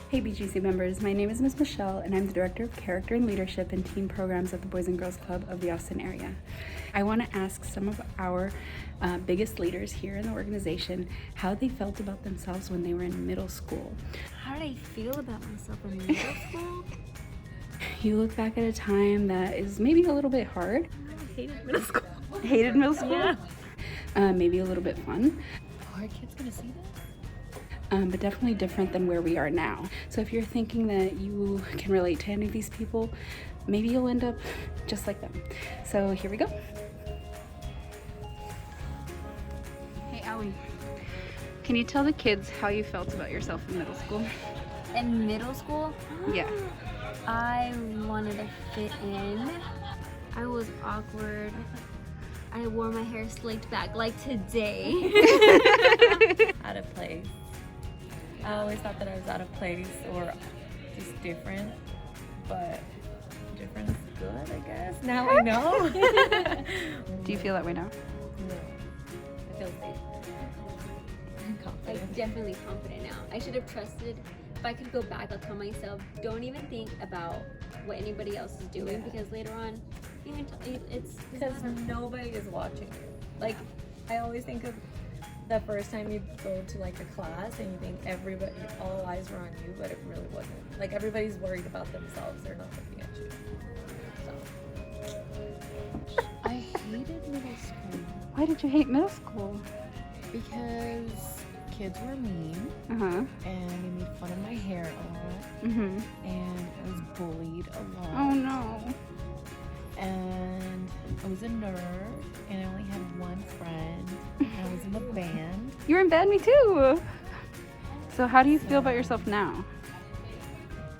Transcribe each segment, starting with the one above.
Hey BGC members, my name is Ms. Michelle and I'm the Director of Character and Leadership and Teen Programs at the Boys and Girls Club of the Austin area. I want to ask some of our biggest leaders here in the organization how they felt about themselves when they were in middle school. How did I feel about myself in middle school? You look back at a time that is maybe a little bit hard. I hated middle school. Hated middle school? Yeah. Maybe a little bit fun. Are kids gonna see this? But definitely different than where we are now. So if you're thinking that you can relate to any of these people, maybe you'll end up just like them. So here we go. Hey Allie, can you tell the kids how you felt about yourself in middle school? In middle school? Yeah. I wanted to fit in. I was awkward. I wore my hair slicked back like today. Out of place. I always thought that I was out of place or just different, but different is good, I guess. Now I know. Do you feel that way now? No. I feel safe. I'm I'm confident. definitely confident now. I should have trusted. If I could go back, I'll tell myself, don't even think about what anybody else is doing because later on, it's Because nobody is watching you. Like, I always think of the first time you go to like a class and you think everybody, all eyes were on you, but it really wasn't. Like, everybody's worried about themselves. They're not looking at you. So. I hated middle school Why did you hate middle school? because kids were mean Uh-huh. and they made fun of my hair a lot Mm-hmm. and I was bullied a lot. Oh no. And I was a nerd and I only had one friend and I was in the band. You were in band, me too. So how do you feel about yourself now?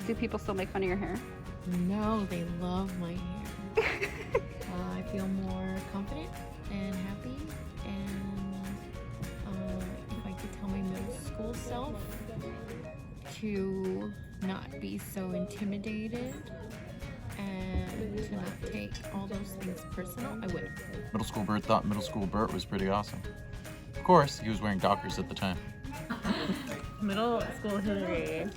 Do people still make fun of your hair? No, they love my hair. I feel more confident and happy and if I could tell my middle school self to not be so intimidated and to not take all those things personal, I would. Middle school Bert thought middle school Bert was pretty awesome. Of course, he was wearing Dockers at the time. Middle school Hillary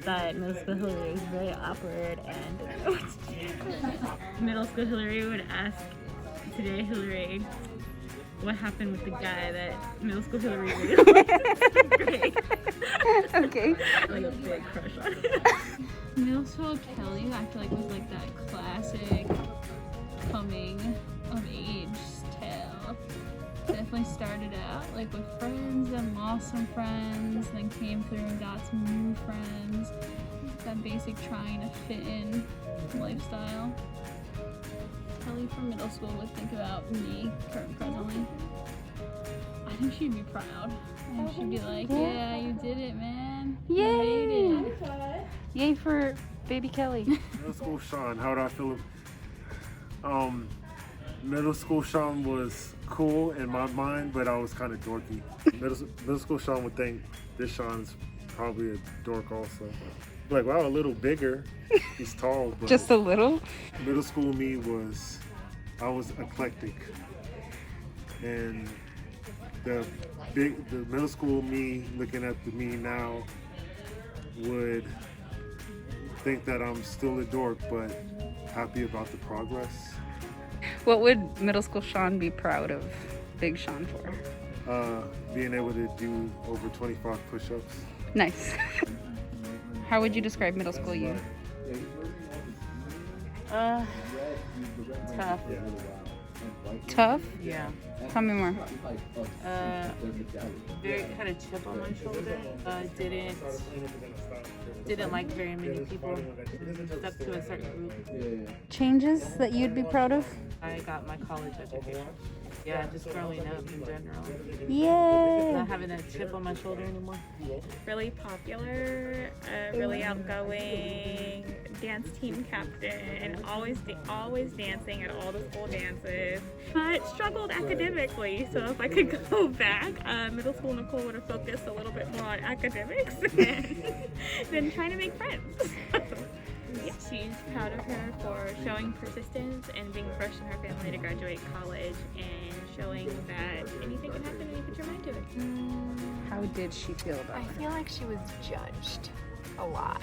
thought middle school Hillary was very awkward and middle school Hillary would ask today Hillary what happened with the guy that middle school Hillary really liked. Great. Okay. Like a big crush on him. Middle school Kelly, I feel like was like that classic coming of age tale. Definitely started out like with friends and lost some friends, then came through and got some new friends. That basic trying to fit in lifestyle. Kelly from middle school would think about me presently. I think she'd be proud. I think she'd be like, yeah, you did it, man. You made it. Yay for baby Kelly. Middle school Sean, how do I feel? Middle school Sean was cool in my mind, but I was kind of dorky. Middle school Sean would think this Sean's probably a dork also. Like, wow, a little bigger. He's tall, but Just a little? middle school me I was eclectic. And the middle school me looking at the me now would think that I'm still a dork, but happy about the progress. What would middle school Sean be proud of Big Sean for? Being able to do over 25 push-ups. Nice. How would you describe middle school you? Tough. Tough? Yeah. Tell me more. Very kind of chip on my shoulder. Didn't like very many people. Stuck to a certain group. Changes that you'd be proud of? I got my college education. Yeah, just growing up in general. Yay! Not having that chip on my shoulder anymore. Really popular, really outgoing, dance team captain, always dancing at all the school dances, but struggled academically. So if I could go back, middle school Nicole would have focused a little bit more on academics than trying to make friends. Yeah, she's proud of her for showing persistence and being first in her family to graduate college and showing that anything can happen when you put your mind to it. How did she feel about I it? feel like she was judged a lot,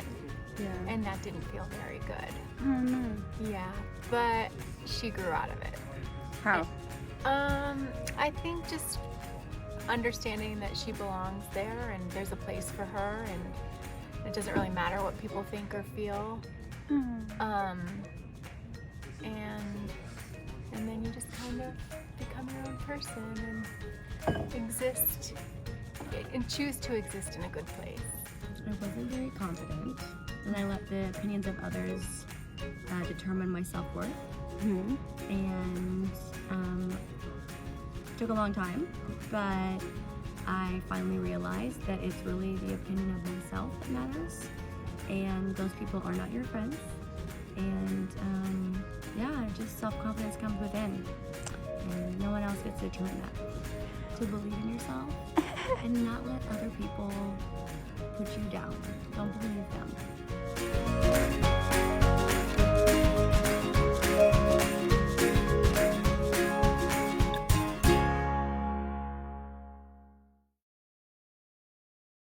Yeah. and that didn't feel very good. Oh no. Yeah, but she grew out of it. How? I think just understanding that she belongs there and there's a place for her, and it doesn't really matter what people think or feel. And then you just kind of become your own person and exist and choose to exist in a good place. I wasn't very confident, and I let the opinions of others determine my self-worth. And took a long time, but I finally realized that it's really the opinion of myself that matters, and those people are not your friends. And yeah, just self-confidence comes within, and no one else gets to determine that. To believe in yourself and not let other people put you down. Don't believe them.